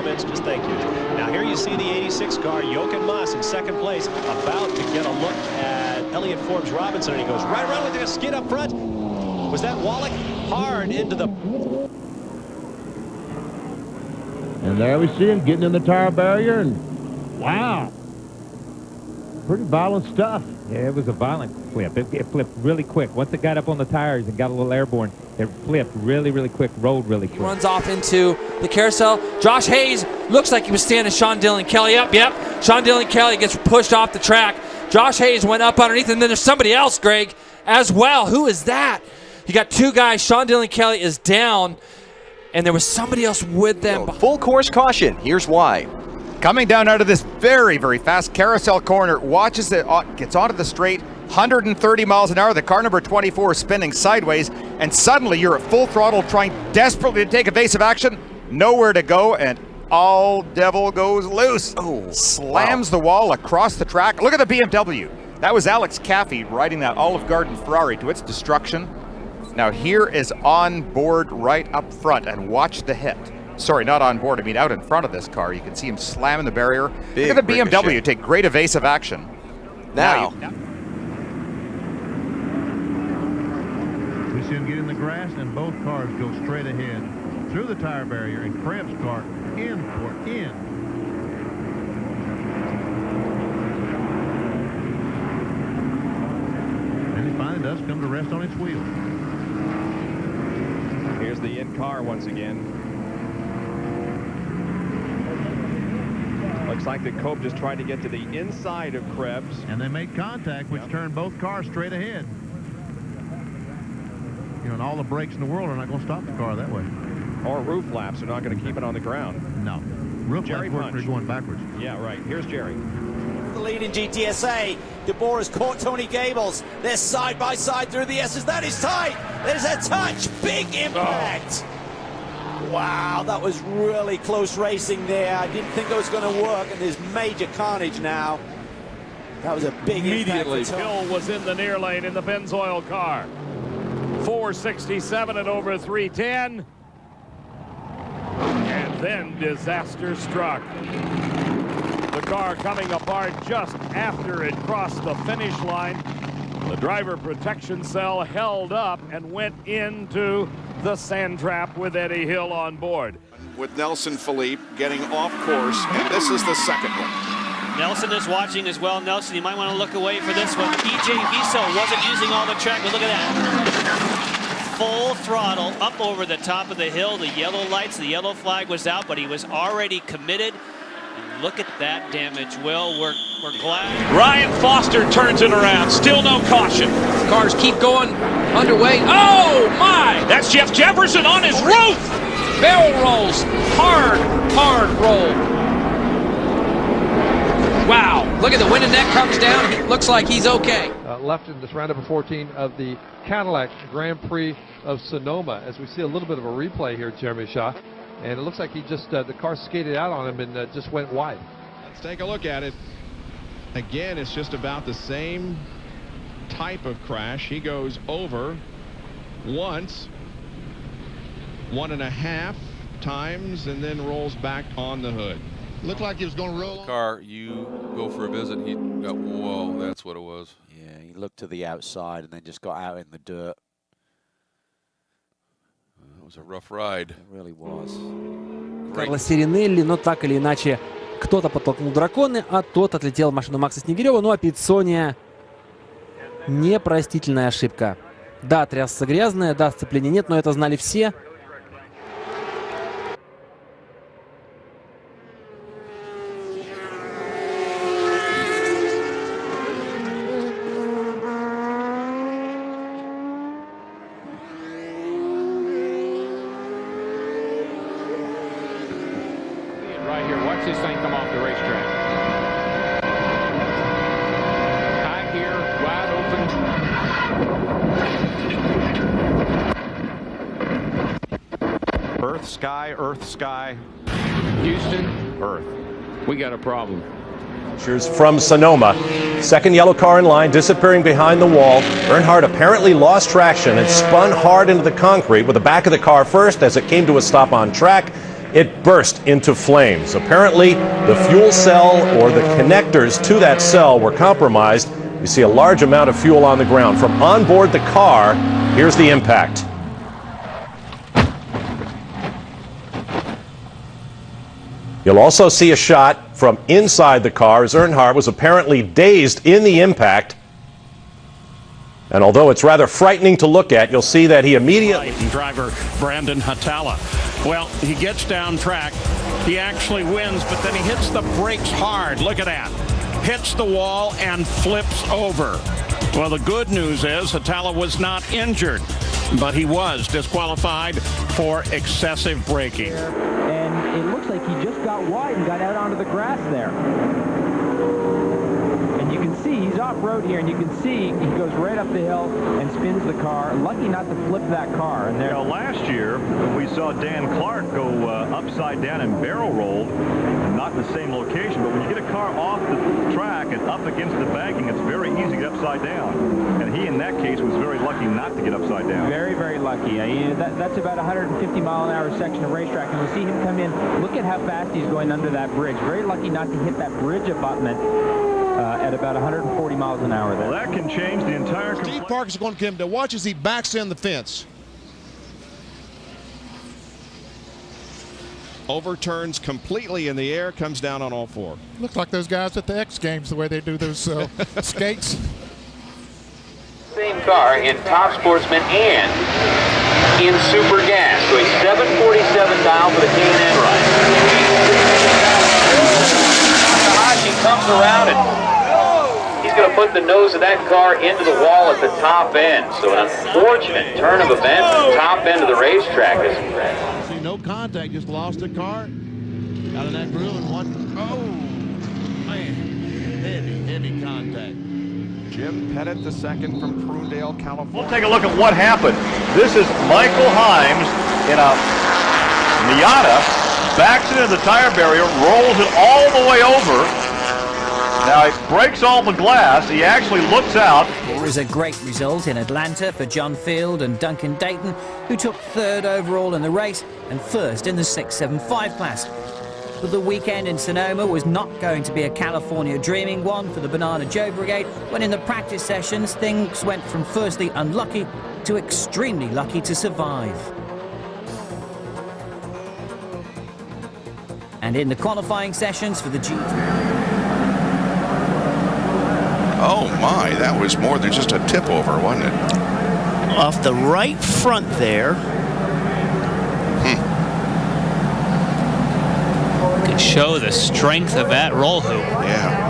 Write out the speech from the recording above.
comments, just thank you. Now here you see the 86 car, Jochen Mass in second place, about to get a look at Elliott Forbes Robinson, and he goes right around with a skid up front. Was that Wallach? Hard into the... And there we see him getting in the tire barrier, and wow, pretty violent stuff. Yeah, it was a violent flip. It flipped really quick. Once it got up on the tires and got a little airborne, it flipped really, really quick, rolled really quick. He runs off into the carousel. Josh Hayes looks like he was standing Sean Dillon Kelly up. Yep, Sean Dillon Kelly gets pushed off the track. Josh Hayes went up underneath, and then there's somebody else, Greg, as well. Who is that? You got two guys. Sean Dillon Kelly is down, and there was somebody else with them. Full course caution. Here's why. Coming down out of this very, very fast carousel corner, watches it, gets onto the straight, 130 miles an hour. The car number 24 is spinning sideways, and suddenly you're at full throttle trying desperately to take evasive action. Nowhere to go, and all devil goes loose. Oh, slams the wall across the track. Look at the BMW. That was Alex Caffey riding that Olive Garden Ferrari to its destruction. Now here is on board right up front, and watch the hit. Sorry, not on board, I mean out in front of this car. You can see him slamming the barrier. Look at the BMW take great evasive action. Now We see him get in the grass, and both cars go straight ahead through the tire barrier, and Krebs' car in for in. And he finally does come to rest on its wheels. Here's the in-car once again. Looks like the Cope just tried to get to the inside of Krebs. And they made contact, which turned both cars straight ahead. You know, and all the brakes in the world are not going to stop the car that way. Or roof flaps are not going to keep it on the ground. No. Roof flaps work for going backwards. Yeah, right. Here's Jerry. The lead in GTSA. DeBoer has caught Tony Gables. They're side by side through the S's. That is tight. There's a touch. Big impact. Oh. Wow, that was really close racing there. I didn't think it was going to work, and there's major carnage now. That was a big immediately. Impact. Hill was in the near lane in the Pennzoil car. 467 at over 310. And then disaster struck. The car coming apart just after it crossed the finish line. The driver protection cell held up and went into the sand trap with Eddie Hill on board. With Nelson Philippe getting off course, and this is the second one. Nelson is watching as well. Nelson, you might want to look away for this one. EJ Viso wasn't using all the track, but look at that. Full throttle up over the top of the hill. The yellow lights, the yellow flag was out, but he was already committed. Look at that damage. Well, we're glad. Ryan Foster turns it around. Still no caution. Cars keep going underway. Oh, my! That's Jeff Jefferson on his roof. Barrel rolls. Hard roll. Wow. Look at the window neck comes down. He looks like he's okay. Left in this round number 14 of the Cadillac Grand Prix of Sonoma, as we see a little bit of a replay here, Jeremy Shaw. And it looks like he just, the car skated out on him and just went wide. Let's take a look at it. Again, it's just about the same type of crash. He goes over once, 1.5 times, and then rolls back on the hood. Looked like he was going to roll. Car, you go for a visit. He got, whoa, that's what it was. Yeah, he looked to the outside and then just got out in the dirt. It was a rough ride. It really was. Карло Сиринелли, но так или иначе кто-то подтолкнул драконы, а тот отлетел в машину Макса Снегирева. Ну а Питсония непростительная ошибка. Да, трясса грязная, да, сцепления нет, но это знали все. Right here, watch this thing come off the racetrack. High gear, wide open. Earth, sky. Houston, Earth. we got a problem. From Sonoma. Second yellow car in line disappearing behind the wall. Earnhardt apparently lost traction and spun hard into the concrete with the back of the car first as it came to a stop on track. it burst into flames. Apparently, the fuel cell or the connectors to that cell were compromised. You see a large amount of fuel on the ground. From on board the car, here's the impact. You'll also see a shot from inside the car as Earnhardt was apparently dazed in the impact. And although it's rather frightening to look at, you'll see that he immediately... Driver Brandon Hatala. Well, he gets down track. He actually wins, but then he hits the brakes hard. Look at that. Hits the wall and flips over. Well, the good news is Hatala was not injured, but he was disqualified for excessive braking. And it looks like he just got wide and got out onto the grass there. And you can see he's off-road here, and you can see he goes right up the hill and spins the car. Lucky not to flip that car. And there. You know, last year we saw Dan Clark go upside down and barrel rolled, not in the same location. But when you get a car off the track and up against the banking, it's very easy to get upside down. And he, in that case, was very lucky not to get upside down. Very, very lucky. That's about 150 mile an hour section of racetrack, and we'll see him come in. Look at how fast he's going under that bridge. Very lucky not to hit that bridge abutment at about 140 miles an hour there. Well, that can change the entire... Steve Parker's going to come to watch as he backs in the fence. Overturns completely in the air, comes down on all four. Looks like those guys at the X Games, the way they do those skates. Same car in Top Sportsman and in Super Gas. So a 747 dial for the K&N ride. Takahashi comes around and he's going to put the nose of that car into the wall at the top end. So an unfortunate turn of events at the top end of the racetrack. See, no contact, just lost the car out of that groove and one. Oh, man, heavy contact. Jim Pettit, the second from Prunedale, California. We'll take a look at what happened. This is Michael Himes in a Miata, backs it into the tire barrier, rolls it all the way over. Now he breaks all the glass. He actually looks out. It was a great result in Atlanta for John Field and Duncan Dayton, who took third overall in the race and first in the 675 class. But the weekend in Sonoma was not going to be a California dreaming one for the Banana Joe Brigade, when in the practice sessions things went from firstly unlucky to extremely lucky to survive. And in the qualifying sessions for the GT. Oh my, that was more than just a tip over, wasn't it? Off the right front there. Could show the strength of that roll hoop. Yeah.